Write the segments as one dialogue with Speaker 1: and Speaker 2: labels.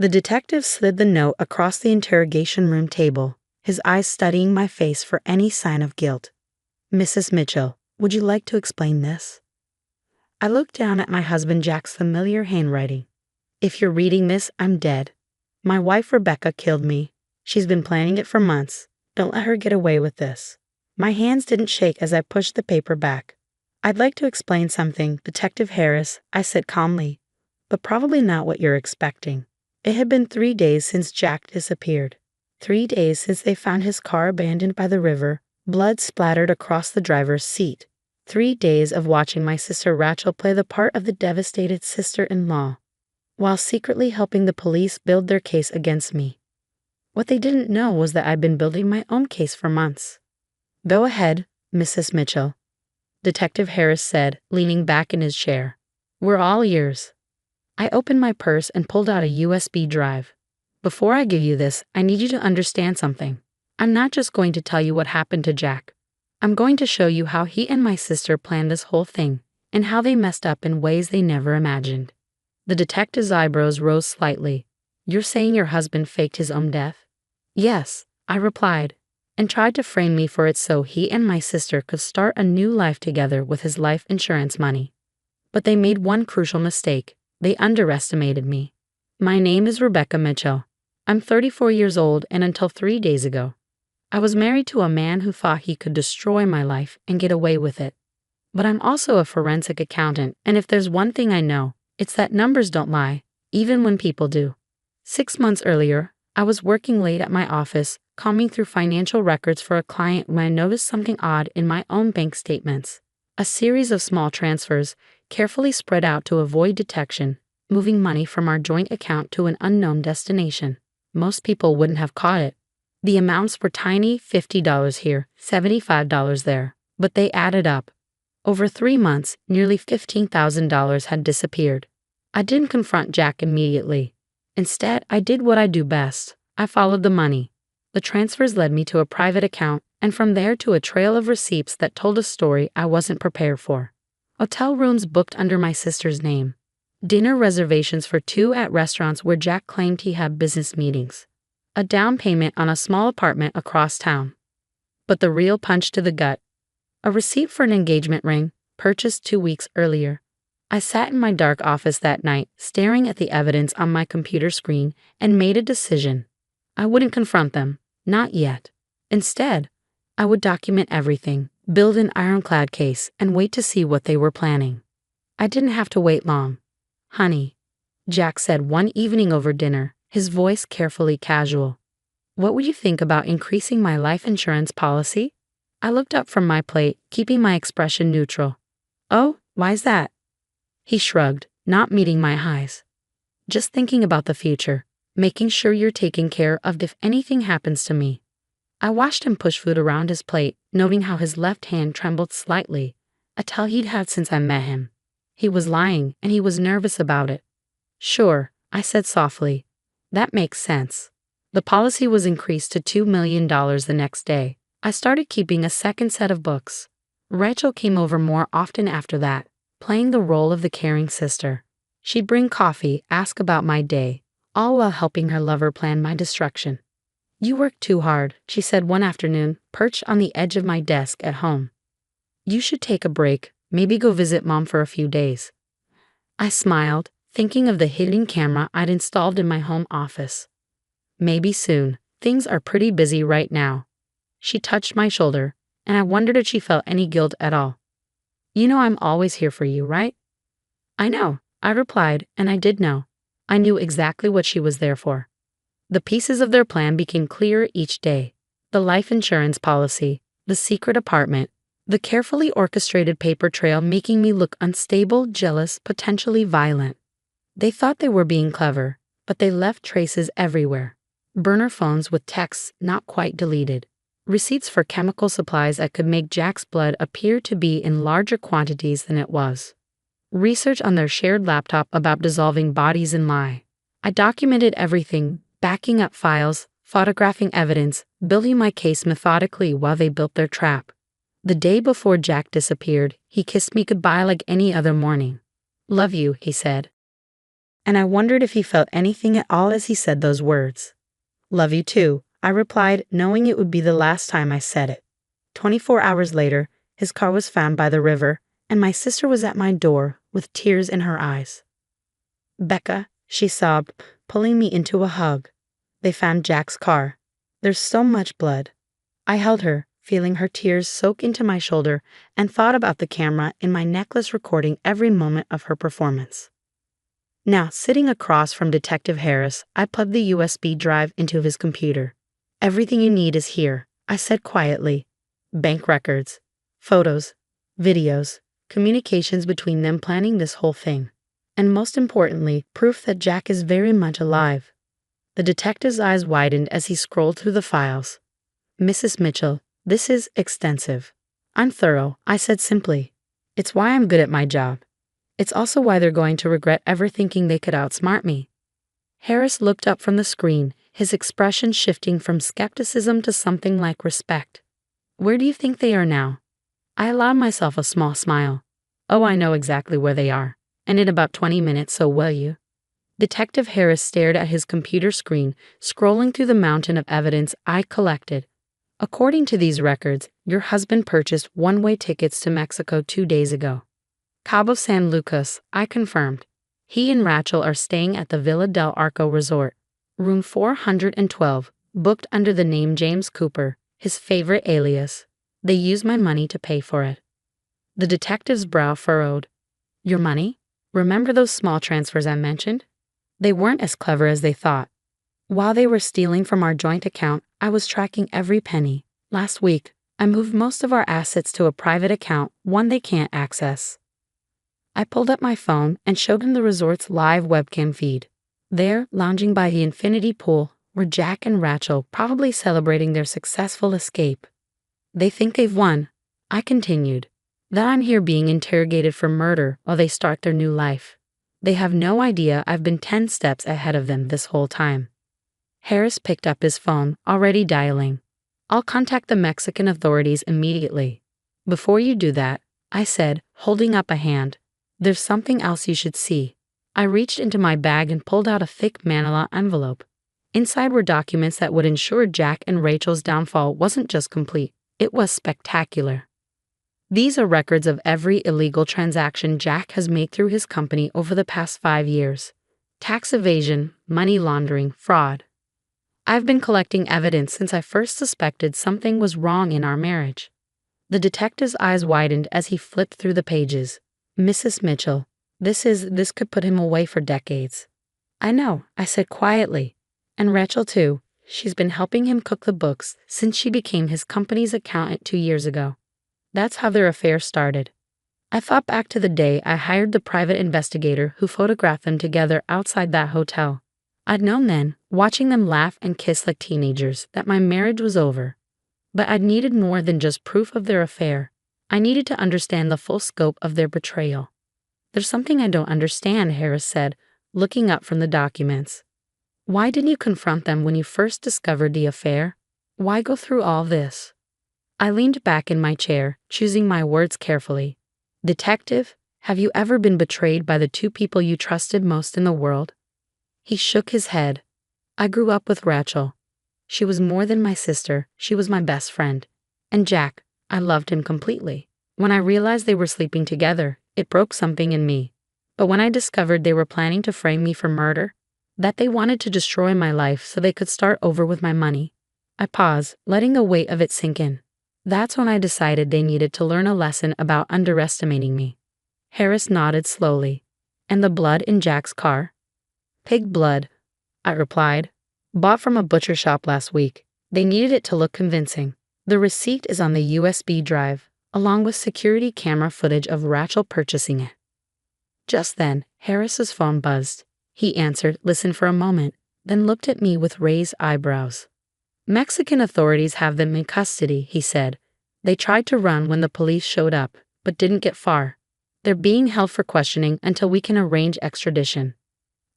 Speaker 1: The detective slid the note across the interrogation room table, his eyes studying my face for any sign of guilt. "Mrs. Mitchell, would you like to explain this?" I looked down at my husband Jack's familiar handwriting. "If you're reading this, I'm dead. My wife Rebecca killed me. She's been planning it for months. Don't let her get away with this." My hands didn't shake as I pushed the paper back. "I'd like to explain something, Detective Harris," I said calmly, "but probably not what you're expecting." It had been 3 days since Jack disappeared. 3 days since they found his car abandoned by the river, blood splattered across the driver's seat. 3 days of watching my sister Rachel play the part of the devastated sister-in-law, while secretly helping the police build their case against me. What they didn't know was that I'd been building my own case for months. "Go ahead, Mrs. Mitchell," Detective Harris said, leaning back in his chair. "We're all ears." I opened my purse and pulled out a USB drive. "Before I give you this, I need you to understand something. I'm not just going to tell you what happened to Jack. I'm going to show you how he and my sister planned this whole thing, and how they messed up in ways they never imagined." The detective's eyebrows rose slightly. "You're saying your husband faked his own death?" "Yes," I replied, and tried to frame me for it so he and my sister could start a new life together with his life insurance money. But they made one crucial mistake. They underestimated me. My name is Rebecca Mitchell. I'm 34 years old, and until 3 days ago, I was married to a man who thought he could destroy my life and get away with it. But I'm also a forensic accountant, and if there's one thing I know, it's that numbers don't lie, even when people do. 6 months earlier, I was working late at my office, combing through financial records for a client when I noticed something odd in my own bank statements. A series of small transfers, carefully spread out to avoid detection, moving money from our joint account to an unknown destination. Most people wouldn't have caught it. The amounts were tiny, $50 here, $75 there, but they added up. Over 3 months, nearly $15,000 had disappeared. I didn't confront Jack immediately. Instead, I did what I do best. I followed the money. The transfers led me to a private account, and from there to a trail of receipts that told a story I wasn't prepared for. Hotel rooms booked under my sister's name. Dinner reservations for 2 at restaurants where Jack claimed he had business meetings. A down payment on a small apartment across town. But the real punch to the gut. A receipt for an engagement ring, purchased 2 weeks earlier. I sat in my dark office that night, staring at the evidence on my computer screen, and made a decision. I wouldn't confront them, not yet. Instead, I would document everything, build an ironclad case, and wait to see what they were planning. I didn't have to wait long. "Honey," Jack said one evening over dinner, his voice carefully casual, "what would you think about increasing my life insurance policy?" I looked up from my plate, keeping my expression neutral. "Oh, why's that?" He shrugged, not meeting my eyes. "Just thinking about the future, making sure you're taken care of if anything happens to me." I watched him push food around his plate, noting how his left hand trembled slightly, a tell he'd had since I met him. He was lying, and he was nervous about it. "Sure," I said softly. "That makes sense." The policy was increased to $2 million the next day. I started keeping a second set of books. Rachel came over more often after that, playing the role of the caring sister. She'd bring coffee, ask about my day, all while helping her lover plan my destruction. "You work too hard," she said one afternoon, perched on the edge of my desk at home. "You should take a break, maybe go visit Mom for a few days." I smiled, thinking of the hidden camera I'd installed in my home office. "Maybe soon. Things are pretty busy right now." She touched my shoulder, and I wondered if she felt any guilt at all. "You know I'm always here for you, right?" "I know," I replied, and I did know. I knew exactly what she was there for. The pieces of their plan became clearer each day. The life insurance policy, the secret apartment, the carefully orchestrated paper trail making me look unstable, jealous, potentially violent. They thought they were being clever, but they left traces everywhere. Burner phones with texts not quite deleted. Receipts for chemical supplies that could make Jack's blood appear to be in larger quantities than it was. Research on their shared laptop about dissolving bodies in lye. I documented everything, backing up files, photographing evidence, building my case methodically while they built their trap. The day before Jack disappeared, he kissed me goodbye like any other morning. "Love you," he said. and I wondered if he felt anything at all as he said those words. "Love you too," I replied, knowing it would be the last time I said it. 24 hours later, his car was found by the river, and my sister was at my door with tears in her eyes. "Becca," she sobbed, pulling me into a hug. "They found Jack's car. There's so much blood." I held her, feeling her tears soak into my shoulder, and thought about the camera in my necklace recording every moment of her performance. Now, sitting across from Detective Harris, I plugged the USB drive into his computer. "Everything you need is here," I said quietly. "Bank records, photos, videos, communications between them planning this whole thing. And most importantly, proof that Jack is very much alive." The detective's eyes widened as he scrolled through the files. "Mrs. Mitchell, this is extensive." "I'm thorough," I said simply. "It's why I'm good at my job. It's also why they're going to regret ever thinking they could outsmart me." Harris looked up from the screen, his expression shifting from skepticism to something like respect. "Where do you think they are now?" I allowed myself a small smile. "Oh, I know exactly where they are. And in about 20 minutes, so will you." Detective Harris stared at his computer screen, scrolling through the mountain of evidence I collected. "According to these records, your husband purchased one-way tickets to Mexico 2 days ago. Cabo San Lucas," I confirmed. "He and Rachel are staying at the Villa del Arco Resort, room 412, booked under the name James Cooper, his favorite alias. They used my money to pay for it." The detective's brow furrowed. "Your money? Remember those small transfers I mentioned? They weren't as clever as they thought. While they were stealing from our joint account, I was tracking every penny. Last week, I moved most of our assets to a private account, one they can't access." I pulled up my phone and showed him the resort's live webcam feed. There, lounging by the infinity pool, were Jack and Rachel, probably celebrating their successful escape. "They think they've won," I continued. "That I'm here being interrogated for murder while they start their new life. They have no idea I've been 10 steps ahead of them this whole time." Harris picked up his phone, already dialing. "I'll contact the Mexican authorities immediately." "Before you do that," I said, holding up a hand, "there's something else you should see." I reached into my bag and pulled out a thick manila envelope. Inside were documents that would ensure Jack and Rachel's downfall wasn't just complete, it was spectacular. "These are records of every illegal transaction Jack has made through his company over the past 5 years. Tax evasion, money laundering, fraud. I've been collecting evidence since I first suspected something was wrong in our marriage." The detective's eyes widened as he flipped through the pages. "Mrs. Mitchell, this could put him away for decades." "I know," I said quietly. "And Rachel too. She's been helping him cook the books since she became his company's accountant 2 years ago. That's how their affair started." I thought back to the day I hired the private investigator who photographed them together outside that hotel. I'd known then, watching them laugh and kiss like teenagers, that my marriage was over. But I'd needed more than just proof of their affair. I needed to understand the full scope of their betrayal. "There's something I don't understand," Harris said, looking up from the documents. "Why didn't you confront them when you first discovered the affair? Why go through all this?" I leaned back in my chair, choosing my words carefully. "Detective, have you ever been betrayed by the 2 people you trusted most in the world?" He shook his head. "I grew up with Rachel. She was more than my sister, she was my best friend. And Jack, I loved him completely. When I realized they were sleeping together, it broke something in me. But when I discovered they were planning to frame me for murder, that they wanted to destroy my life so they could start over with my money." I paused, letting the weight of it sink in. That's when I decided they needed to learn a lesson about underestimating me. Harris nodded slowly. "And the blood in Jack's car?" "Pig blood," I replied. "Bought from a butcher shop last week. They needed it to look convincing. The receipt is on the USB drive, along with security camera footage of Rachel purchasing it." Just then, Harris's phone buzzed. He answered, listened for a moment, then looked at me with raised eyebrows. "Mexican authorities have them in custody," he said. "They tried to run when the police showed up, but didn't get far. They're being held for questioning until we can arrange extradition."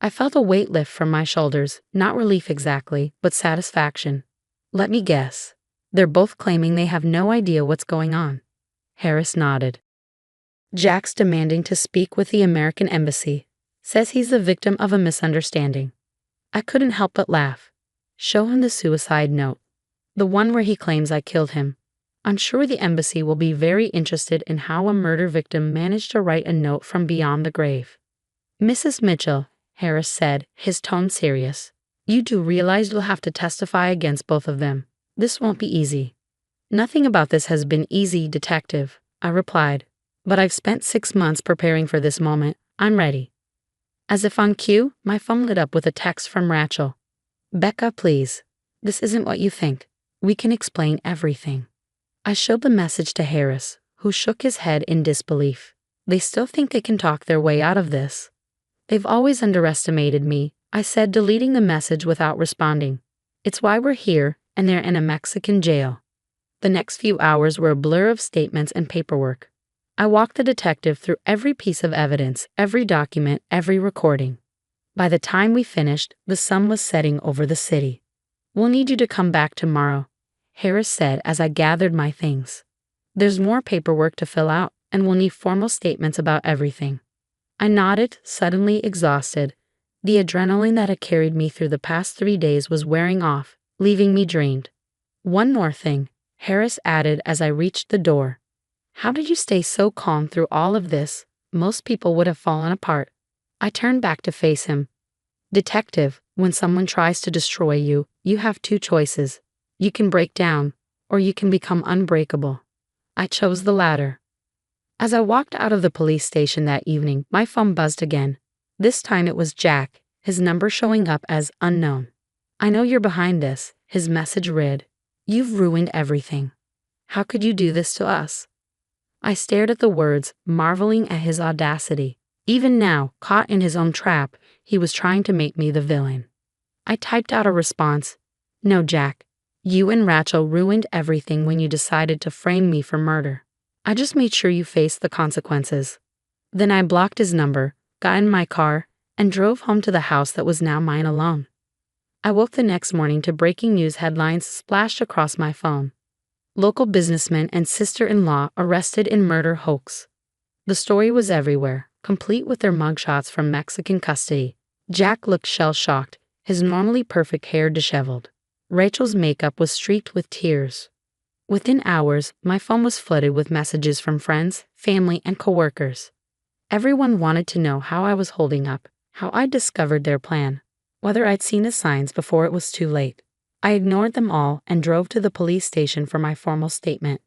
Speaker 1: I felt a weight lift from my shoulders, not relief exactly, but satisfaction. "Let me guess. They're both claiming they have no idea what's going on." Harris nodded. "Jack's demanding to speak with the American embassy. Says he's the victim of a misunderstanding. I couldn't help but laugh. Show him the suicide note. The one where he claims I killed him. I'm sure the embassy will be very interested in how a murder victim managed to write a note from beyond the grave. Mrs. Mitchell, Harris said, his tone serious. You do realize you'll have to testify against both of them. This won't be easy. Nothing about this has been easy, detective, I replied. But I've spent 6 months preparing for this moment. I'm ready. As if on cue, my phone lit up with a text from Rachel. Becca, please. This isn't what you think. We can explain everything. I showed the message to Harris, who shook his head in disbelief. They still think they can talk their way out of this. They've always underestimated me, I said, deleting the message without responding. It's why we're here, and they're in a Mexican jail. The next few hours were a blur of statements and paperwork. I walked the detective through every piece of evidence, every document, every recording. By the time we finished, the sun was setting over the city. We'll need you to come back tomorrow, Harris said as I gathered my things. There's more paperwork to fill out, and we'll need formal statements about everything. I nodded, suddenly exhausted. The adrenaline that had carried me through the past 3 days was wearing off, leaving me drained. One more thing, Harris added as I reached the door. How did you stay so calm through all of this? Most people would have fallen apart. I turned back to face him. Detective, when someone tries to destroy you, you have 2 choices. You can break down, or you can become unbreakable. I chose the latter. As I walked out of the police station that evening, my phone buzzed again. This time it was Jack, his number showing up as unknown. I know you're behind this, his message read. You've ruined everything. How could you do this to us? I stared at the words, marveling at his audacity. Even now, caught in his own trap, he was trying to make me the villain. I typed out a response. No, Jack. You and Rachel ruined everything when you decided to frame me for murder. I just made sure you faced the consequences. Then I blocked his number, got in my car, and drove home to the house that was now mine alone. I woke the next morning to breaking news headlines splashed across my phone. Local businessman and sister-in-law arrested in murder hoax. The story was everywhere, complete with their mugshots from Mexican custody. Jack looked shell-shocked, his normally perfect hair disheveled. Rachel's makeup was streaked with tears. Within hours, my phone was flooded with messages from friends, family, and coworkers. Everyone wanted to know how I was holding up, how I'd discovered their plan, whether I'd seen the signs before it was too late. I ignored them all and drove to the police station for my formal statement.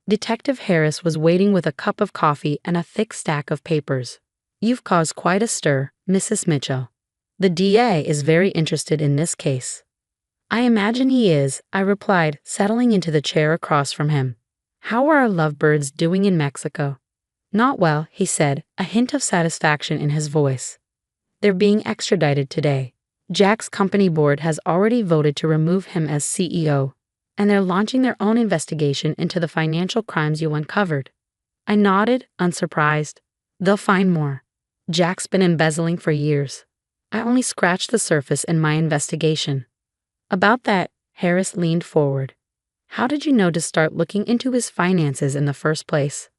Speaker 1: Detective Harris was waiting with a cup of coffee and a thick stack of papers. You've caused quite a stir, Mrs. Mitchell. The DA is very interested in this case. I imagine he is, I replied, settling into the chair across from him. How are our lovebirds doing in Mexico? Not well, he said, a hint of satisfaction in his voice. They're being extradited today. Jack's company board has already voted to remove him as CEO, and they're launching their own investigation into the financial crimes you uncovered. I nodded, unsurprised. They'll find more. Jack's been embezzling for years. I only scratched the surface in my investigation. About that, Harris leaned forward. How did you know to start looking into his finances in the first place?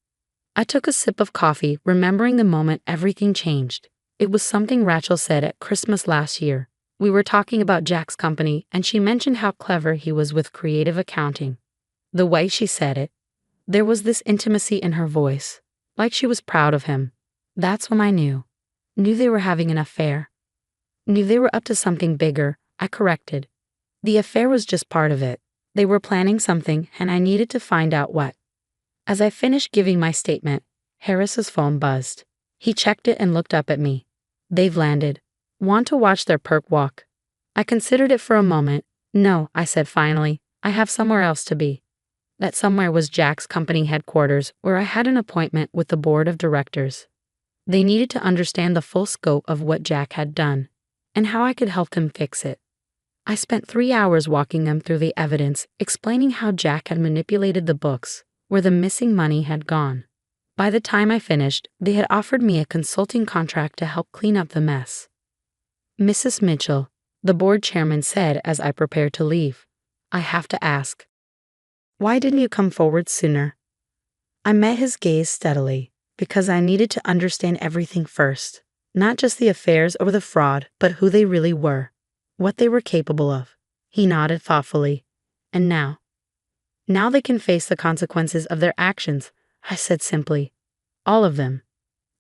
Speaker 1: I took a sip of coffee, remembering the moment everything changed. It was something Rachel said at Christmas last year. We were talking about Jack's company, and she mentioned how clever he was with creative accounting. The way she said it, there was this intimacy in her voice, like she was proud of him. That's when I knew. Knew they were having an affair. Knew they were up to something bigger, I corrected. The affair was just part of it. They were planning something, and I needed to find out what. As I finished giving my statement, Harris's phone buzzed. He checked it and looked up at me. They've landed. Want to watch their perk walk? I considered it for a moment. No, I said finally. I have somewhere else to be. That somewhere was Jack's company headquarters, where I had an appointment with the board of directors. They needed to understand the full scope of what Jack had done, and how I could help them fix it. I spent 3 hours walking them through the evidence, explaining how Jack had manipulated the books, where the missing money had gone. By the time I finished, they had offered me a consulting contract to help clean up the mess. Mrs. Mitchell, the board chairman said as I prepared to leave, I have to ask. Why didn't you come forward sooner? I met his gaze steadily, because I needed to understand everything first. Not just the affairs or the fraud, but who they really were, what they were capable of. He nodded thoughtfully. And now? Now they can face the consequences of their actions, I said simply. All of them.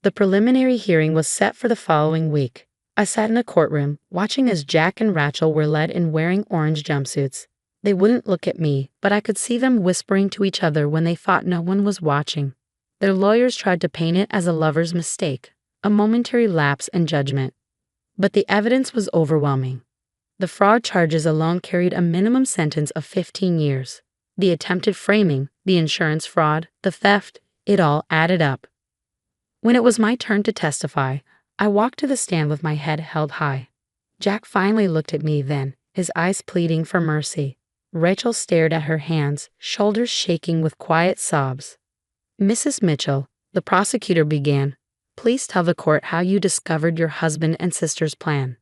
Speaker 1: The preliminary hearing was set for the following week. I sat in a courtroom, watching as Jack and Rachel were led in wearing orange jumpsuits. They wouldn't look at me, but I could see them whispering to each other when they thought no one was watching. Their lawyers tried to paint it as a lover's mistake, a momentary lapse in judgment. But the evidence was overwhelming. The fraud charges alone carried a minimum sentence of 15 years. The attempted framing, the insurance fraud, the theft, it all added up. When it was my turn to testify, I walked to the stand with my head held high. Jack finally looked at me then, his eyes pleading for mercy. Rachel stared at her hands, shoulders shaking with quiet sobs. Mrs. Mitchell, the prosecutor began, please tell the court how you discovered your husband and sister's plan.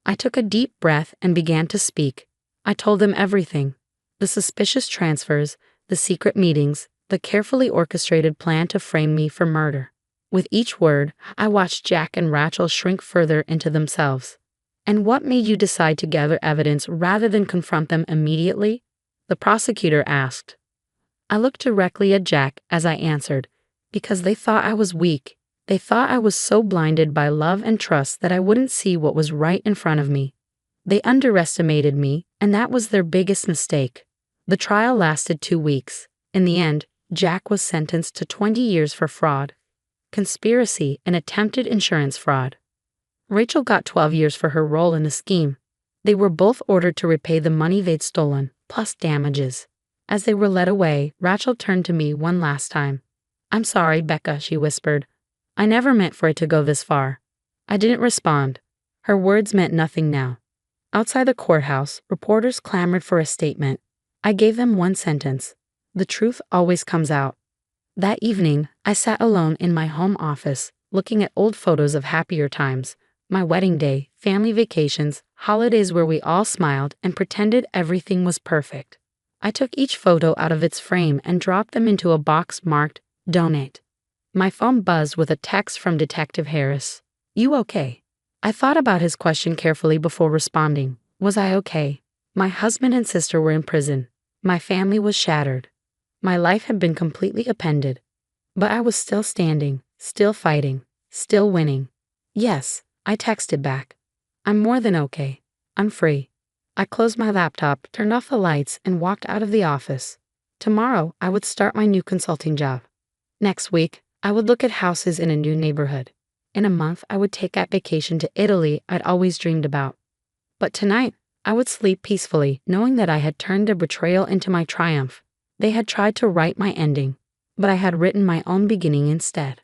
Speaker 1: I took a deep breath and began to speak. I told them everything. The suspicious transfers, the secret meetings, the carefully orchestrated plan to frame me for murder. With each word, I watched Jack and Rachel shrink further into themselves. And what made you decide to gather evidence rather than confront them immediately? The prosecutor asked. I looked directly at Jack as I answered, because they thought I was weak. They thought I was so blinded by love and trust that I wouldn't see what was right in front of me. They underestimated me, and that was their biggest mistake. The trial lasted 2 weeks. In the end, Jack was sentenced to 20 years for fraud, conspiracy, and attempted insurance fraud. Rachel got 12 years for her role in the scheme. They were both ordered to repay the money they'd stolen, plus damages. As they were led away, Rachel turned to me one last time. I'm sorry, Becca, she whispered. I never meant for it to go this far. I didn't respond. Her words meant nothing now. Outside the courthouse, reporters clamored for a statement. I gave them one sentence. The truth always comes out. That evening, I sat alone in my home office, looking at old photos of happier times. My wedding day, family vacations, holidays where we all smiled and pretended everything was perfect. I took each photo out of its frame and dropped them into a box marked Donate. My phone buzzed with a text from Detective Harris. You okay? I thought about his question carefully before responding. Was I okay? My husband and sister were in prison. My family was shattered. My life had been completely upended. But I was still standing, still fighting, still winning. Yes, I texted back. I'm more than okay. I'm free. I closed my laptop, turned off the lights, and walked out of the office. Tomorrow, I would start my new consulting job. Next week, I would look at houses in a new neighborhood. In a month, I would take that vacation to Italy I'd always dreamed about. But tonight, I would sleep peacefully, knowing that I had turned their betrayal into my triumph. They had tried to write my ending, but I had written my own beginning instead.